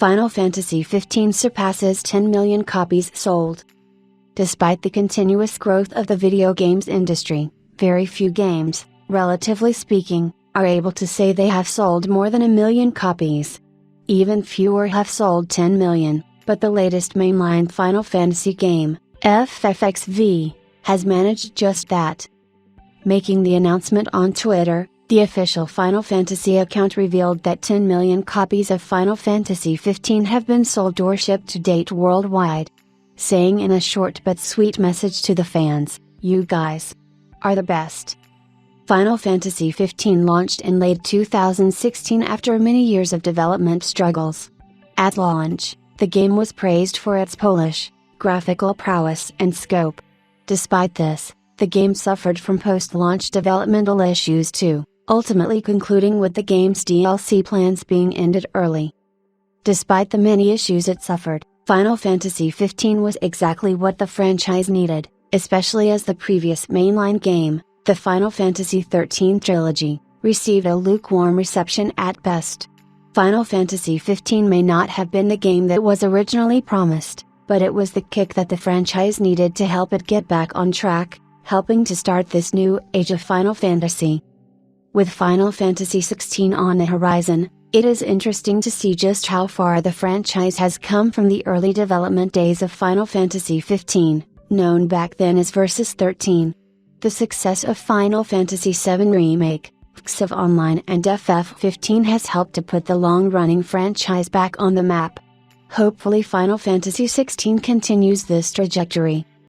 Final Fantasy XV surpasses 10 million copies sold. Despite the continuous growth of the video games industry, very few games, relatively speaking, are able to say they have sold more than 1 million copies. Even fewer have sold 10 million, but the latest mainline Final Fantasy game, FFXV, has managed just that. Making the announcement on Twitter, the official Final Fantasy account revealed that 10 million copies of Final Fantasy XV have been sold or shipped to date worldwide. Saying in a short but sweet message to the fans, "You guys are the best." Final Fantasy XV launched in late 2016 after many years of development struggles. At launch, the game was praised for its polish, graphical prowess and scope. Despite this, the game suffered from post-launch developmental issues too, ultimately concluding with the game's DLC plans being ended early. Despite the many issues it suffered, Final Fantasy XV was exactly what the franchise needed, especially as the previous mainline game, the Final Fantasy XIII trilogy, received a lukewarm reception at best. Final Fantasy XV may not have been the game that was originally promised, but it was the kick that the franchise needed to help it get back on track, helping to start this new age of Final Fantasy. With Final Fantasy XVI on the horizon, it is interesting to see just how far the franchise has come from the early development days of Final Fantasy XV, known back then as Versus 13. The success of Final Fantasy VII Remake, XIV Online and FF15 has helped to put the long-running franchise back on the map. Hopefully Final Fantasy XVI continues this trajectory.